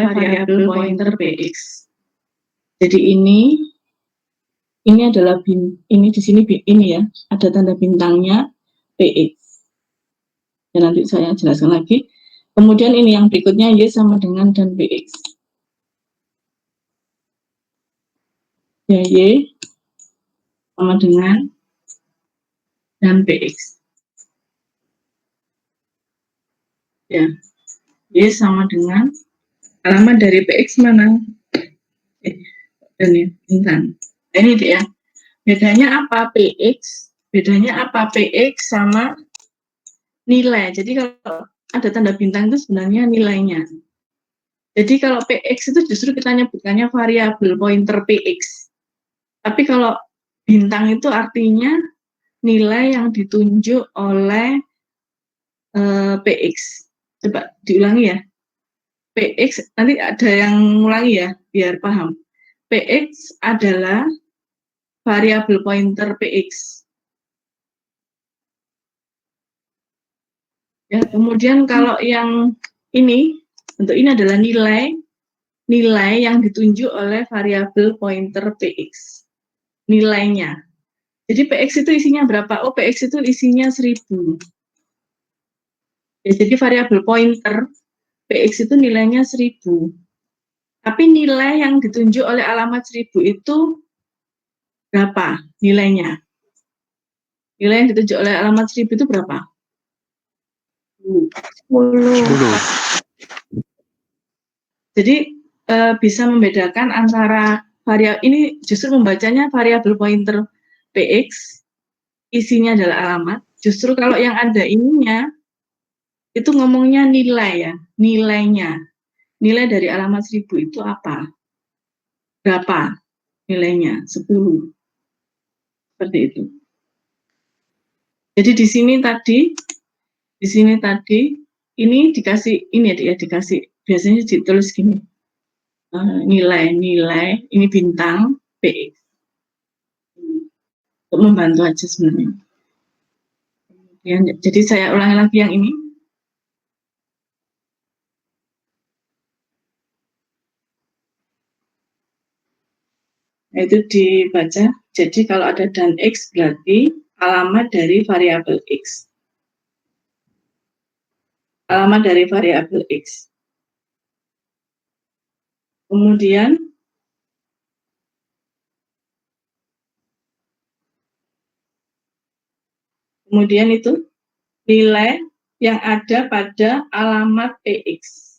oleh variabel pointer px. Jadi ini adalah ini di sini ini ya, ada tanda bintangnya px. Ya, nanti saya jelaskan lagi. Kemudian ini yang berikutnya y sama dengan dan px. Ya, y sama dengan dan px. Ya, y sama dengan alamat dari px mana? Dan ya, bintang. Ini dia. Bedanya apa px? Bedanya apa px sama nilai. Jadi kalau ada tanda bintang itu sebenarnya nilainya. Jadi kalau px itu justru kita nyebutkannya variabel pointer px. Tapi kalau bintang itu artinya nilai yang ditunjuk oleh px. Coba diulangi ya. px, nanti ada yang ngulangi ya, biar paham. px adalah variabel pointer px. Ya, kemudian kalau yang ini, untuk ini adalah nilai yang ditunjuk oleh variabel pointer px. Nilainya. Jadi px itu isinya berapa? Oh, px itu isinya 1000. Ya, jadi variabel pointer px itu nilainya 1000. Tapi nilai yang ditunjuk oleh alamat 1000 itu berapa nilainya? Nilai yang ditunjuk oleh alamat 1000 itu berapa? 10. Jadi bisa membedakan antara variabel ini, justru membacanya variabel pointer px, isinya adalah alamat. Justru kalau yang ada ininya itu ngomongnya nilai ya, nilainya. Nilai dari alamat 1000 itu apa? Berapa nilainya? 10. Seperti itu. Jadi di sini tadi ini dikasih ini ya, dikasih biasanya ditulis gini. Nilai ini bintang px. Untuk membantu aja sebenarnya. Jadi saya ulangi lagi yang ini. Nah, itu dibaca. Jadi kalau ada dan x berarti alamat dari variabel x. Alamat dari variabel x. Kemudian itu nilai yang ada pada alamat px.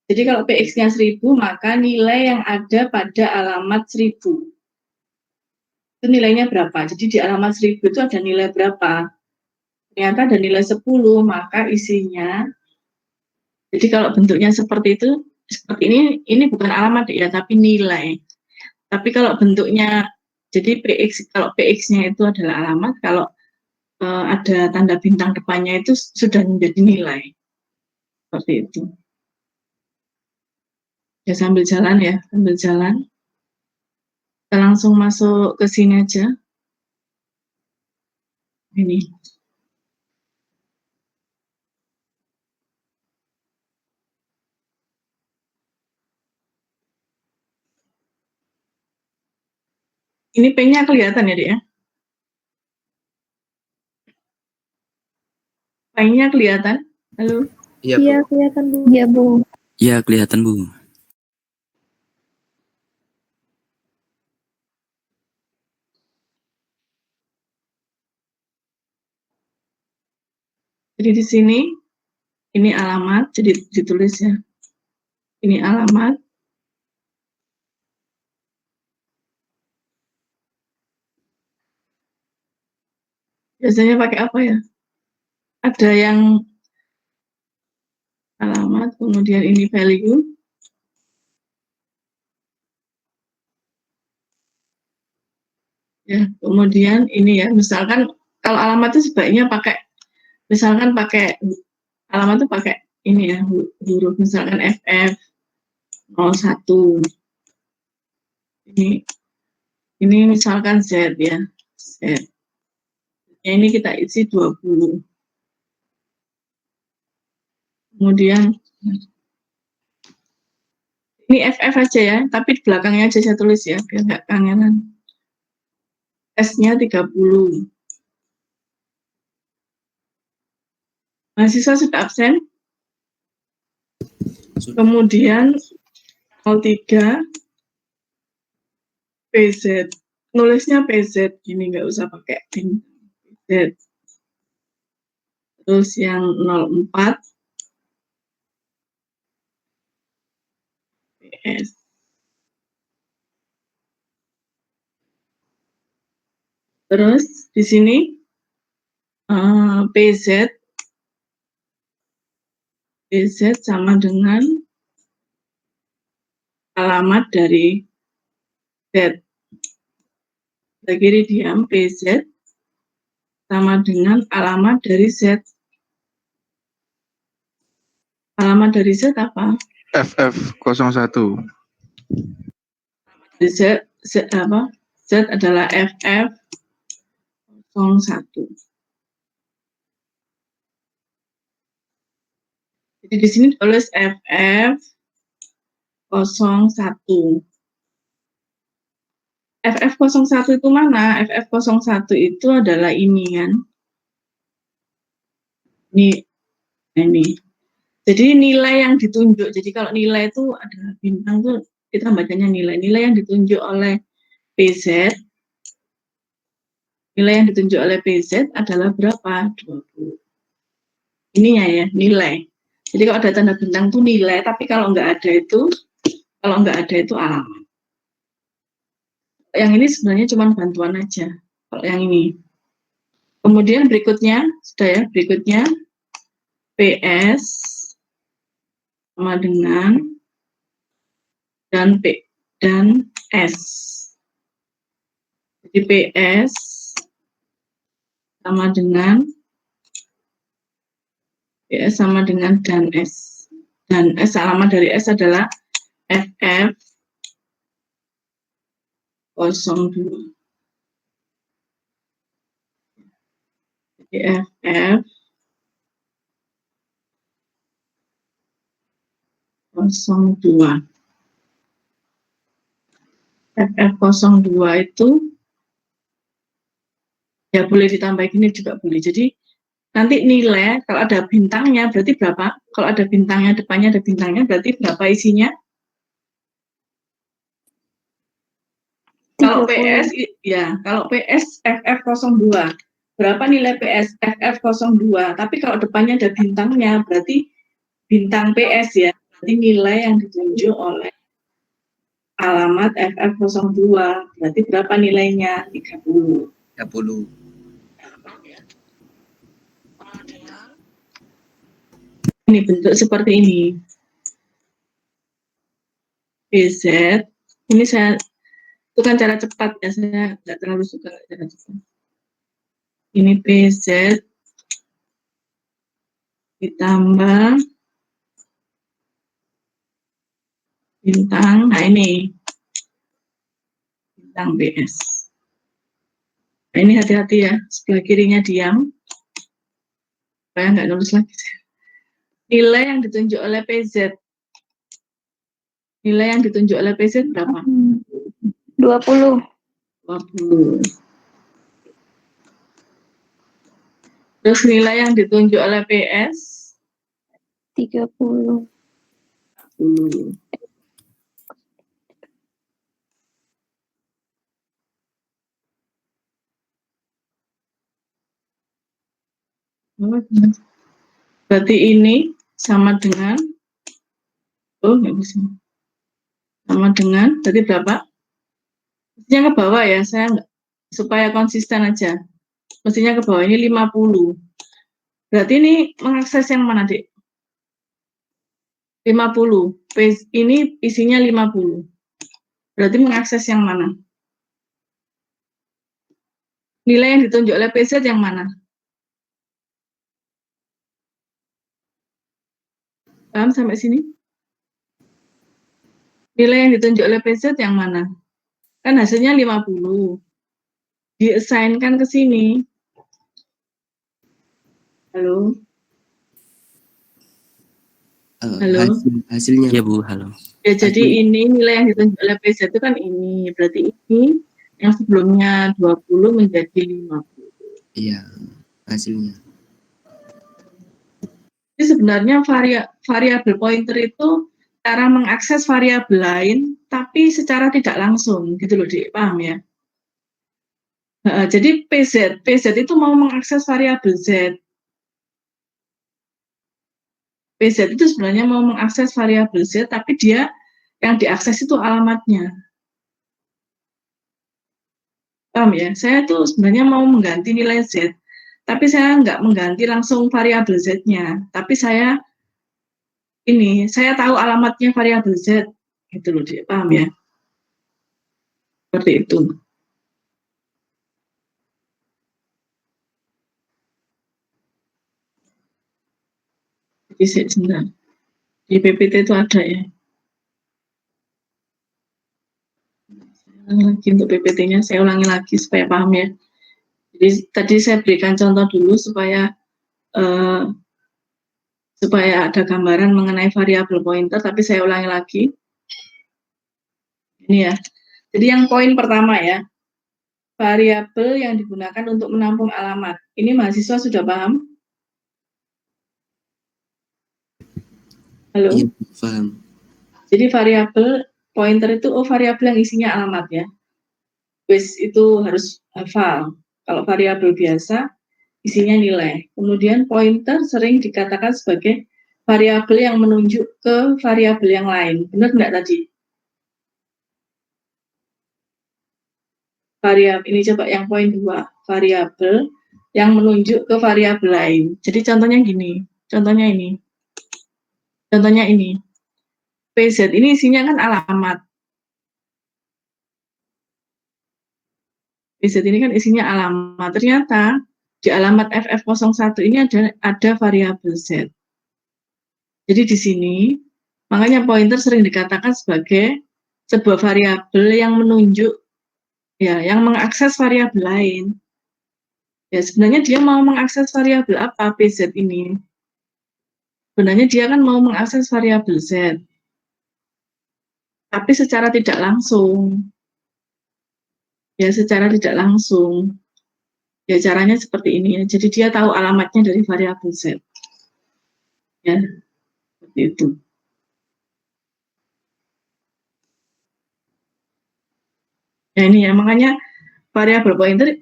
Jadi kalau px-nya 1000, maka nilai yang ada pada alamat 1000. Itu nilainya berapa? Jadi di alamat 1000 itu ada nilai berapa? Ternyata ada nilai 10, maka isinya, jadi kalau bentuknya seperti itu, seperti ini bukan alamat ya, tapi nilai. Tapi kalau bentuknya, jadi kalau px-nya itu adalah alamat, kalau ada tanda bintang depannya itu sudah menjadi nilai. Seperti itu. Ya, sambil jalan ya, sambil jalan. Kita langsung masuk ke sini aja. Ini. Ini P-nya kelihatan ya, Dek ya? P-nya kelihatan? Halo? Iya, kelihatan, Bu. Iya, Bu. Iya, kelihatan, Bu. Jadi di sini, ini alamat, jadi ditulis ya. Ini alamat. Biasanya pakai apa ya? Ada yang alamat, kemudian ini value. Ya, kemudian ini ya, misalkan kalau alamat itu sebaiknya pakai, misalkan pakai alamat itu pakai ini ya, huruf misalkan FF 01. Ini misalkan Z ya, Z. Ya, ini kita isi 20. Kemudian Ini FF aja ya, tapi di belakangnya aja saya tulis ya, biar nggak kangenan. S-nya 30. Mahasiswa sudah absen. Kemudian 03 PZ. Nulisnya PZ, gini nggak usah pakai PZ. Terus yang 04 PS. Terus di sini PZ sama dengan alamat dari Z. Sebelah kiri diam, PZ sama dengan alamat dari Z. Alamat dari Z apa? FF01. Z apa? Z adalah FF01. Jadi di sini tulis FF01. FF01 itu mana? FF01 itu adalah ini kan. Ini. Jadi nilai yang ditunjuk. Jadi kalau nilai itu ada bintang tuh kita bacanya nilai. Nilai yang ditunjuk oleh PZ. Nilai yang ditunjuk oleh PZ adalah berapa? 20. Ininya ya, nilai. Jadi kalau ada tanda bintang itu nilai, tapi kalau nggak ada itu alamat. Yang ini sebenarnya cuma bantuan aja. Kalau yang ini. Kemudian berikutnya, sudah ya, berikutnya PS sama dengan dan S. Jadi PS sama dengan dan S. Dan S, alamat dari S adalah FF02. Jadi FF02. FF02 itu ya boleh ditambah ini juga boleh. Jadi nanti nilai kalau ada bintangnya berarti berapa? Kalau ada bintangnya, depannya ada bintangnya berarti berapa isinya? Kalau PS ya, kalau PS FF02 berapa nilai PS FF02? Tapi kalau depannya ada bintangnya berarti bintang PS ya. Berarti nilai yang ditunjuk oleh alamat FF02 berarti berapa nilainya? 30. Ini bentuk seperti ini. PZ. Ini saya itu kan cara cepat ya, saya nggak terlalu suka cara cepat. Ini PZ ditambah bintang, nah ini bintang BS. Nah, ini hati-hati ya, sebelah kirinya diam, supaya nggak nulis lagi. Nilai yang ditunjuk oleh PZ. Nilai yang ditunjuk oleh PZ berapa? 20. 20. Terus nilai yang ditunjuk oleh PS? 30. 30. Berarti ini sama dengan nggak bisa. Sama dengan berarti berapa? Mestinya ke bawah ya, saya nggak, supaya konsisten aja. Mestinya ke bawah ini 50. Berarti ini mengakses yang mana, Dik? 50. Ini isinya 50. Berarti mengakses yang mana? Nilai yang ditunjuk oleh PZ yang mana? Paham sampai sini? Nilai yang ditunjuk oleh PZ yang mana? Kan hasilnya 50. Di-assign-kan ke sini. Halo? Halo? Hasilnya. Ya Bu, halo. Ya, jadi ini nilai yang ditunjuk oleh PZ itu kan ini. Berarti ini yang sebelumnya 20 menjadi 50. Iya, hasilnya. Jadi sebenarnya variabel pointer itu cara mengakses variabel lain, tapi secara tidak langsung, gitu loh, Dik. Paham ya? Jadi PZ itu mau mengakses variabel Z. PZ itu sebenarnya mau mengakses variabel Z, tapi dia yang diakses itu alamatnya. Paham ya? Saya tuh sebenarnya mau mengganti nilai Z, tapi saya nggak mengganti langsung variabel Z-nya, tapi saya tahu alamatnya variabel Z, gitu loh, Dik. Paham ya? Seperti itu. Jadi sebentar. Di PPT itu ada ya. Lagi untuk PPT-nya saya ulangi lagi supaya paham ya. Jadi tadi saya berikan contoh dulu supaya ada gambaran mengenai variabel pointer, tapi saya ulangi lagi. Ini ya. Jadi yang poin pertama ya, variabel yang digunakan untuk menampung alamat. Ini mahasiswa sudah paham? Halo? Iya, paham. Jadi variabel pointer itu variabel yang isinya alamat ya. Base itu harus hafal. Kalau variabel biasa isinya nilai. Kemudian pointer sering dikatakan sebagai variabel yang menunjuk ke variabel yang lain. Benar nggak tadi? Variabel ini coba yang poin 2, variabel yang menunjuk ke variabel lain. Jadi contohnya gini, contohnya ini. PZ ini isinya kan alamat. PZ ini kan isinya alamat. Ternyata di alamat FF01 ini ada variabel Z. Jadi di sini, makanya pointer sering dikatakan sebagai sebuah variabel yang menunjuk, ya, yang mengakses variabel lain. Ya, sebenarnya dia mau mengakses variabel apa PZ ini? Sebenarnya dia kan mau mengakses variabel Z, tapi secara tidak langsung. Ya, secara tidak langsung. Ya, caranya seperti ini ya. Jadi dia tahu alamatnya dari variabel Z. Ya, seperti itu. Ya, ini ya, makanya variabel pointer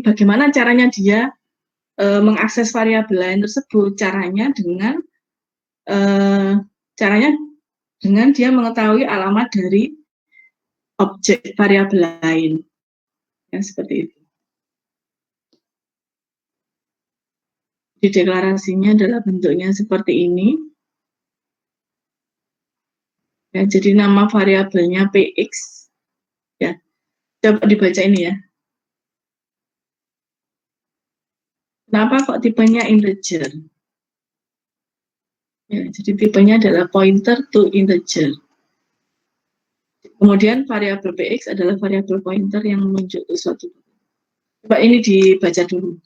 bagaimana caranya dia mengakses variabel lain tersebut. Caranya dengan dia mengetahui alamat dari objek variabel lain. Ya, seperti itu. Di deklarasinya adalah bentuknya seperti ini. Ya, jadi nama variabelnya PX. Ya, coba dibaca ini ya. Kenapa kok tipenya integer? Ya, jadi tipenya adalah pointer to integer. Kemudian variabel PX adalah variabel pointer yang menunjuk ke suatu. Coba ini dibaca dulu.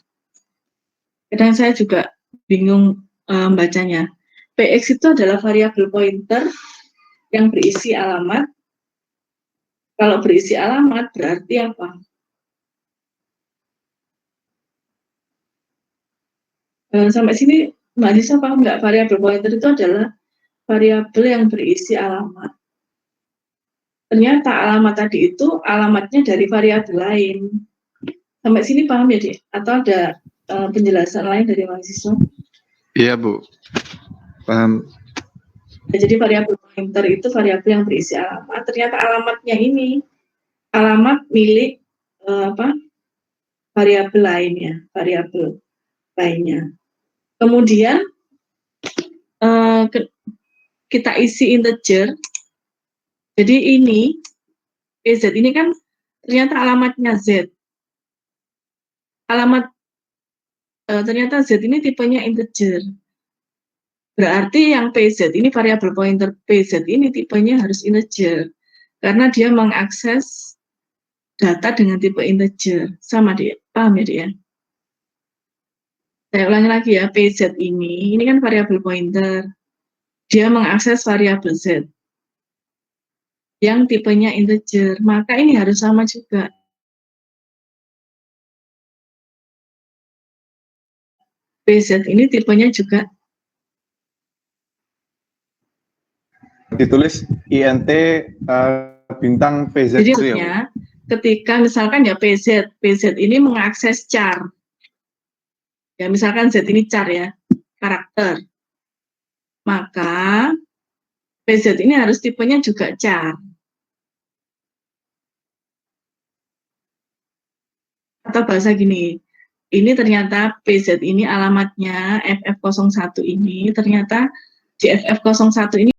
Kadang saya juga bingung bacanya. PX itu adalah variabel pointer yang berisi alamat. Kalau berisi alamat berarti apa? Sampai sini Mbak Nisa paham nggak? Variabel pointer itu adalah variabel yang berisi alamat. Ternyata alamat tadi itu alamatnya dari variabel lain. Sampai sini paham ya, Dik? Atau ada penjelasan lain dari mahasiswa? Iya, Bu. Paham. Ya, jadi variabel pointer itu variabel yang berisi alamat. Ternyata alamatnya ini alamat milik variabel lainnya. Kemudian kita isi integer. Jadi ini PZ ini kan ternyata alamatnya Z. Ternyata Z ini tipenya integer. Berarti yang PZ ini variabel pointer PZ ini tipenya harus integer. Karena dia mengakses data dengan tipe integer. Sama dia, paham ya dia? Saya ulangi lagi ya, PZ ini kan variabel pointer. dia mengakses variabel Z yang tipenya integer, maka ini harus sama juga. PZ ini tipenya juga Ditulis INT bintang PZ jadi itu ya, Bu? maksudnya ketika misalkan ya PZ ini mengakses char. Ya misalkan Z ini char ya, karakter. Maka PZ ini harus tipenya juga char. Atau bahasa gini, ini ternyata PZ ini alamatnya FF01 ini, ternyata di FF01 ini